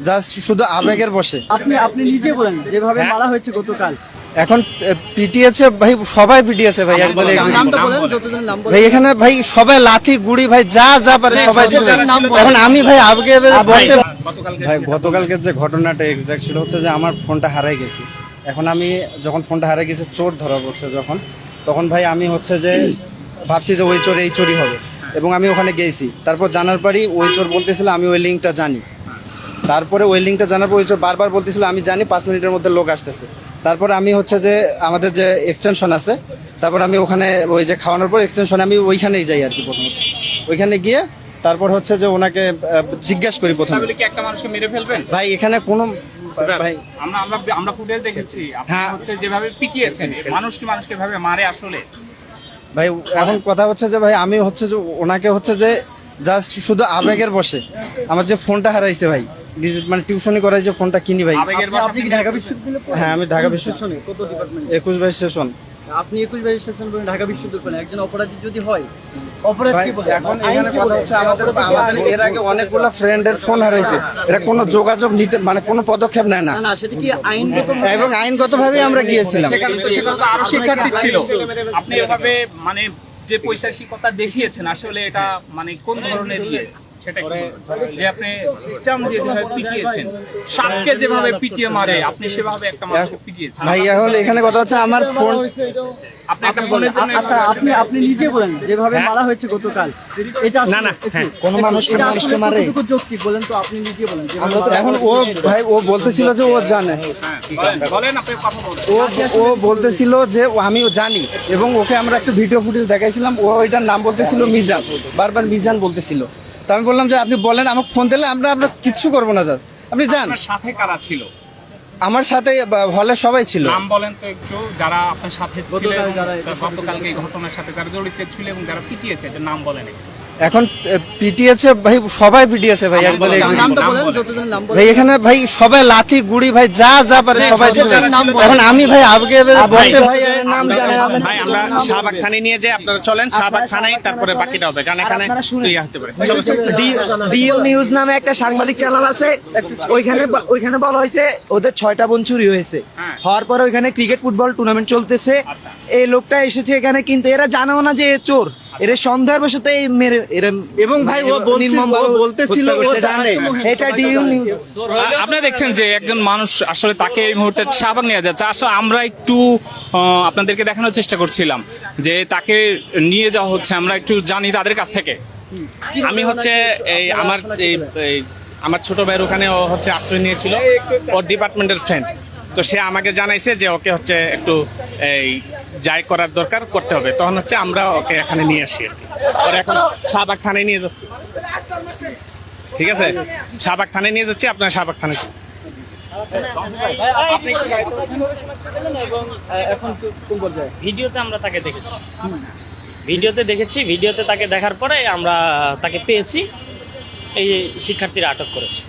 Just শুধু আবেগের বসে। আপনি আপনি নিজে বলেন যেভাবে মারা হয়েছে গতকাল। এখন পিটিয়েছে ভাই, সবাই পিটিয়েছে ভাই, একবারে নামটা বলেন, যতজন নাম বলেন। ভাই এখানে ভাই সবাই লাথি গুড়ি ভাই যা যা পারে সবাই দিচ্ছে। এখন আমি ভাই আবেগে বসে ভাই গতকালকে যে ঘটনাটা এক্সাক্ট ছিল হচ্ছে যে আমার ফোনটা হারাই গেছে। এখন আমি যখন ফোনটা হারাই গেছে, চোর ধরা পড়ছে যখন, তখন ভাই আমি হচ্ছে যে ভাবছি যে ওই চোর এই চোরই হবে, এবং আমি ওখানে গেছি। তারপর জানার পরই ওই চোর বলতেছিল আমি ওই লিঙ্কটা জানি। তারপরে ওই লিঙ্কটা জানার পর ওই চোর বারবার বলতেছিল আমি জানি 5 মিনিটের মধ্যে লোক আসতেছে। তারপর আমি হচ্ছে যে আমাদের যে এক্সটেনশন আছে, তারপর আমি ওখানে ওই যে খাওয়ানোর পর এক্সটেনশনে আমি ওইখানেই যাই আর কি। প্রথমত ওইখানে গিয়ে তারপর হচ্ছে যে ওনাকে জিজ্ঞাসা করি প্রথমে, তাহলে কি একটা মানুষকে মেরে ফেলবেন? ভাই এখানে কোনো ভাই আমরা আমরা আমরা ফুটেজ দেখেছি, আপনি হ্যাঁ। হচ্ছে যেভাবে পিটিয়েছেন, মানুষ কি মানুষকে এভাবে মারে আসলে? ভাই এখন কথা হচ্ছে যে ভাই আমি হচ্ছে যে ওনাকে হচ্ছে যে জাস্ট শুধু আবেগের বসে আমার যে ফোনটা হারাইছে ভাই, মানে টিউশনি করাই যে ফোনটা কিনি ভাই। আবেগের আপনি- আপনি কি ঢাকা বিশ্ববিদ্যালয়ে পড়েন? হ্যাঁ আমি ঢাকা বিশ্ববিদ্যালয় কত ডিপার্টমেন্ট? 21 সেশন। আপনি 21 সেশন পড়েন ঢাকা বিশ্ববিদ্যালয়ে। একজন অপরাধী যদি হয়, অপরাধ ভাই কি বলে? এখন আইন এখানে কি কথা বলে? হচ্ছে আমাদের এর আগে অনেকগুলো ফ্রেন্ডের ফোন হারাইছে, এটা কোনো যোগাযোগ নিতে মানে কোনো পদক্ষেপ নেয় না, না না, সেটা কি আইনগত? এবং আইনগতভাবে আমরা গিয়েছিলাম। সেখানে তো আরো শিক্ষার্থী ছিল। আপনি এভাবে মানে যে পৈশাচিকতা দেখিয়েছেন, আসলে এটা মানে কোন ধরনের ইয়ে সেটা কি? যে আপনি স্টাম্প দিয়ে যেভাবে পিটিয়েছেন, সাপকে যেভাবে পিটিয়ে মারে, আপনি সেভাবে একটা মানুষকে পিটিয়েছেন। ভাই এখন এখানে কথা হচ্ছে আমার ফোন, আপনি একটা ফোনের জন্য আচ্ছা, আপনি আপনি নিজে বলেন যেভাবে মারা হয়েছে গতকাল। এটা না, না, হ্যাঁ। কোনো মানুষ এটা মানুষকে আসলে মারে। কতটুকু যৌক্তিক বলেন তো, আপনি নিজে বলেন যেভাবে মারা এখন ও ভাই ও বলতেছিল যে ও জানে, বলেন আপনি কথা বলেন। ও বলতেছিল যে আমিও জানি, এবং ওকে আমরা একটা ভিডিও ফুটেজ দেখাইছিলাম, ও ওইটার নাম বলতেছিল মিজান, বারবার মিজান বলতেছিল। তো আমি বললাম যে আপনি বলেন, আমাকে ফোন দিলে আমরা আমরা কিচ্ছু করবো না, জাস্ট আপনি যান। আপনার সাথে কারা ছিল? আমার সাথে হলে সবাই ছিল। নাম বলেন তো একটু, যারা আপনার সাথে ছিল গতকাল এবং যারা এটা গতকালকে এই ঘটনার সাথে যারা জড়িত ছিল এবং যারা পিটিয়েছে, এদের নাম বলেন একটু। এখন পিটিয়েছে ভাই, সবাই পিটিয়েছে ভাই, একবারে নামটা বলেন, যতজন নাম বলেন। ভাই এখানে ভাই সবাই লাথি গুড়ি ভাই যা যা পারে সবাই দিচ্ছে। এখন আমি ভাই আবেগে বসে ভাই নাম জানেন আপনি। ভাই আমরা শাহবাগ থানায় নিয়ে যাই, আপনারা চলেন শাহবাগ থানায়, তারপরে বাকিটা হবে, কারণ এখানে ইয়ে হতে পারে। চলো চলো। ডিএম নিউজ নামে একটা সাংবাদিক চ্যানেল আছে, ওইখানে বলা হয়েছে ওদের 6টা বোন চুরি হয়েছে। হ্যাঁ। হওয়ার পরে ওইখানে ক্রিকেট ফুটবল টুর্নামেন্ট চলতেছে। আচ্ছা। এই লোকটা এসেছে এখানে, কিন্তু এরা জানেও না যে এ চোর। এরা সন্দেহের বশত এই মেরে এরা এবং ভাই ও বলতেছিল ও জানে। এটা ডিএম নিউজ। আপনারা দেখছেন যে একজন মানুষ আসলে তাকে এই মুহূর্তে শাহবাগ নিয়ে যাচ্ছে। আসলে আমরা একটু আপনাদেরকে দেখানোর চেষ্টা করছিলাম যে তাকে নিয়ে যাওয়া হচ্ছে, আমরা একটু জানি তাদের কাছ থেকে। আমি হচ্ছে এই আমার ছোট ভাইয়ের ওখানে ও হচ্ছে আশ্রয় নিয়েছিল, ওর ডিপার্টমেন্টের ফ্রেন্ড। তো সে আমাকে জানাইছে যে ওকে হচ্ছে একটু এই যাই করার দরকার করতে হবে, তখন হচ্ছে আমরা ওকে এখানে নিয়ে আসি আর কি। ওর এখন শাহবাগ থানায় নিয়ে যাচ্ছি, ঠিক আছে? শাহবাগ থানায় নিয়ে যাচ্ছি, আপনার শাহবাগ থানায় যান। এবং এখন কোন পর্যায়ে? ভিডিওতে আমরা তাকে দেখেছি, ভিডিওতে তাকে দেখার পরে আমরা তাকে পেয়েছি, এই শিক্ষার্থীরা আটক করেছে।